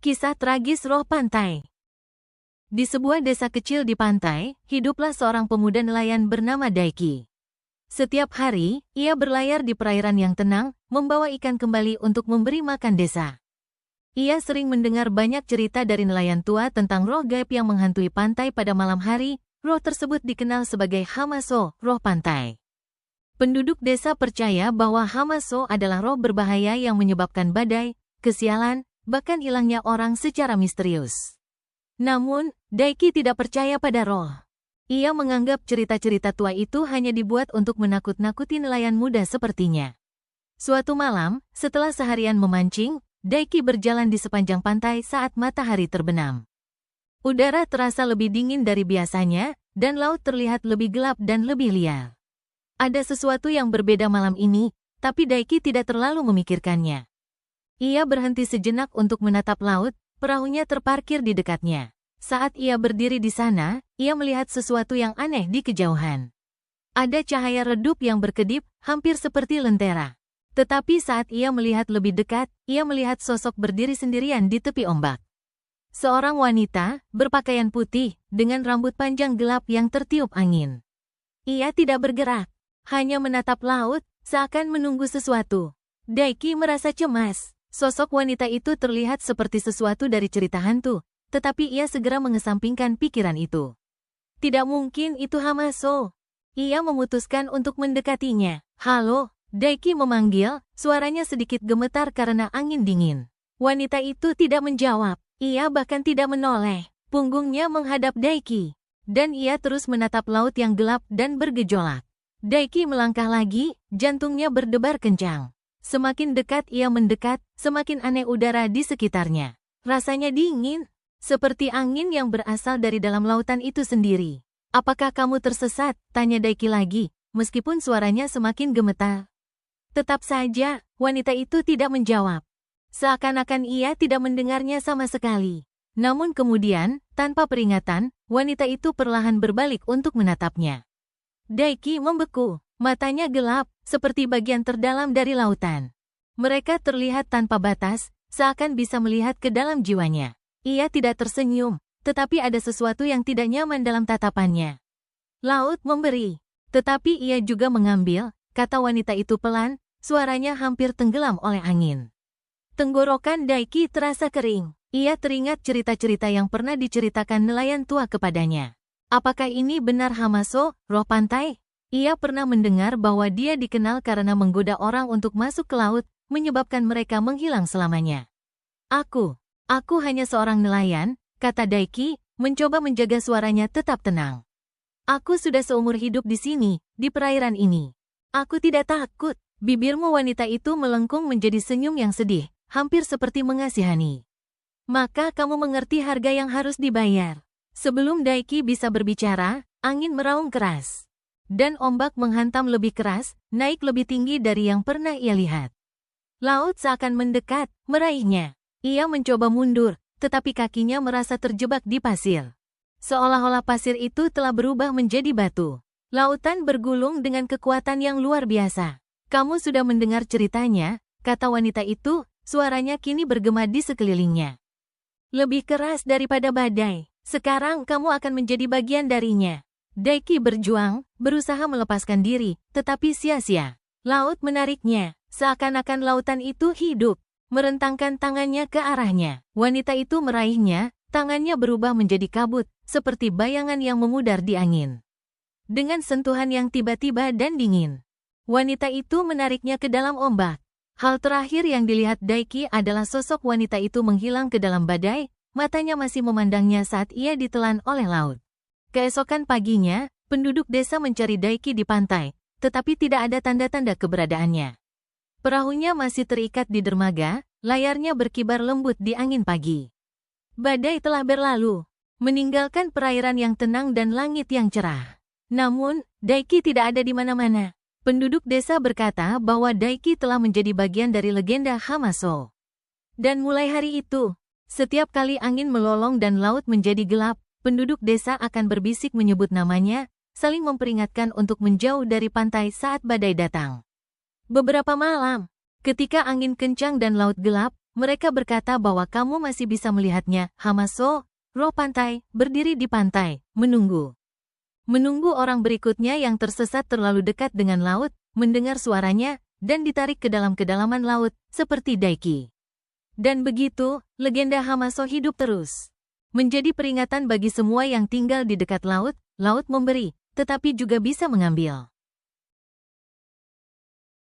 Kisah tragis roh pantai. Di sebuah desa kecil di pantai, hiduplah seorang pemuda nelayan bernama Daiki. Setiap hari, ia berlayar di perairan yang tenang, membawa ikan kembali untuk memberi makan desa. Ia sering mendengar banyak cerita dari nelayan tua tentang roh gaib yang menghantui pantai pada malam hari. Roh tersebut dikenal sebagai Hamaso, roh pantai. Penduduk desa percaya bahwa Hamaso adalah roh berbahaya yang menyebabkan badai, kesialan, bahkan hilangnya orang secara misterius. Namun, Daiki tidak percaya pada roh. Ia menganggap cerita-cerita tua itu hanya dibuat untuk menakut-nakuti nelayan muda sepertinya. Suatu malam, setelah seharian memancing, Daiki berjalan di sepanjang pantai saat matahari terbenam. Udara terasa lebih dingin dari biasanya, dan laut terlihat lebih gelap dan lebih liar. Ada sesuatu yang berbeda malam ini, tapi Daiki tidak terlalu memikirkannya. Ia berhenti sejenak untuk menatap laut, perahunya terparkir di dekatnya. Saat ia berdiri di sana, ia melihat sesuatu yang aneh di kejauhan. Ada cahaya redup yang berkedip, hampir seperti lentera. Tetapi saat ia melihat lebih dekat, ia melihat sosok berdiri sendirian di tepi ombak. Seorang wanita, berpakaian putih, dengan rambut panjang gelap yang tertiup angin. Ia tidak bergerak, hanya menatap laut, seakan menunggu sesuatu. Daiki merasa cemas. Sosok wanita itu terlihat seperti sesuatu dari cerita hantu, tetapi ia segera mengesampingkan pikiran itu. Tidak mungkin itu Hamaso. Ia memutuskan untuk mendekatinya. "Halo," Daiki memanggil, suaranya sedikit gemetar karena angin dingin. Wanita itu tidak menjawab, ia bahkan tidak menoleh. Punggungnya menghadap Daiki, dan ia terus menatap laut yang gelap dan bergejolak. Daiki melangkah lagi, jantungnya berdebar kencang. Semakin dekat ia mendekat, semakin aneh udara di sekitarnya. Rasanya dingin, seperti angin yang berasal dari dalam lautan itu sendiri. "Apakah kamu tersesat?" tanya Daiki lagi, meskipun suaranya semakin gemetar. Tetap saja, wanita itu tidak menjawab. Seakan-akan ia tidak mendengarnya sama sekali. Namun kemudian, tanpa peringatan, wanita itu perlahan berbalik untuk menatapnya. Daiki membeku. Matanya gelap, seperti bagian terdalam dari lautan. Mereka terlihat tanpa batas, seakan bisa melihat ke dalam jiwanya. Ia tidak tersenyum, tetapi ada sesuatu yang tidak nyaman dalam tatapannya. "Laut memberi, tetapi ia juga mengambil," kata wanita itu pelan, suaranya hampir tenggelam oleh angin. Tenggorokan Daiki terasa kering. Ia teringat cerita-cerita yang pernah diceritakan nelayan tua kepadanya. Apakah ini benar Hamaso, roh pantai? Ia pernah mendengar bahwa dia dikenal karena menggoda orang untuk masuk ke laut, menyebabkan mereka menghilang selamanya. Aku hanya seorang nelayan," kata Daiki, mencoba menjaga suaranya tetap tenang. "Aku sudah seumur hidup di sini, di perairan ini. Aku tidak takut." Bibirmu wanita itu melengkung menjadi senyum yang sedih, hampir seperti mengasihani. "Maka kamu mengerti harga yang harus dibayar." Sebelum Daiki bisa berbicara, angin meraung keras. Dan ombak menghantam lebih keras, naik lebih tinggi dari yang pernah ia lihat. Laut seakan mendekat, meraihnya. Ia mencoba mundur, tetapi kakinya merasa terjebak di pasir. Seolah-olah pasir itu telah berubah menjadi batu. Lautan bergulung dengan kekuatan yang luar biasa. "Kamu sudah mendengar ceritanya," kata wanita itu, suaranya kini bergema di sekelilingnya. "Lebih keras daripada badai. Sekarang kamu akan menjadi bagian darinya." Daiki berjuang, berusaha melepaskan diri, tetapi sia-sia. Laut menariknya, seakan-akan lautan itu hidup, merentangkan tangannya ke arahnya. Wanita itu meraihnya, tangannya berubah menjadi kabut, seperti bayangan yang memudar di angin. Dengan sentuhan yang tiba-tiba dan dingin, wanita itu menariknya ke dalam ombak. Hal terakhir yang dilihat Daiki adalah sosok wanita itu menghilang ke dalam badai, matanya masih memandangnya saat ia ditelan oleh laut. Keesokan paginya, penduduk desa mencari Daiki di pantai, tetapi tidak ada tanda-tanda keberadaannya. Perahunya masih terikat di dermaga, layarnya berkibar lembut di angin pagi. Badai telah berlalu, meninggalkan perairan yang tenang dan langit yang cerah. Namun, Daiki tidak ada di mana-mana. Penduduk desa berkata bahwa Daiki telah menjadi bagian dari legenda Hamaso. Dan mulai hari itu, setiap kali angin melolong dan laut menjadi gelap, penduduk desa akan berbisik menyebut namanya, saling memperingatkan untuk menjauh dari pantai saat badai datang. Beberapa malam, ketika angin kencang dan laut gelap, mereka berkata bahwa kamu masih bisa melihatnya, Hamaso, roh pantai, berdiri di pantai, menunggu. Menunggu orang berikutnya yang tersesat terlalu dekat dengan laut, mendengar suaranya, dan ditarik ke dalam kedalaman laut, seperti Daiki. Dan begitu, legenda Hamaso hidup terus. Menjadi peringatan bagi semua yang tinggal di dekat laut, laut memberi, tetapi juga bisa mengambil.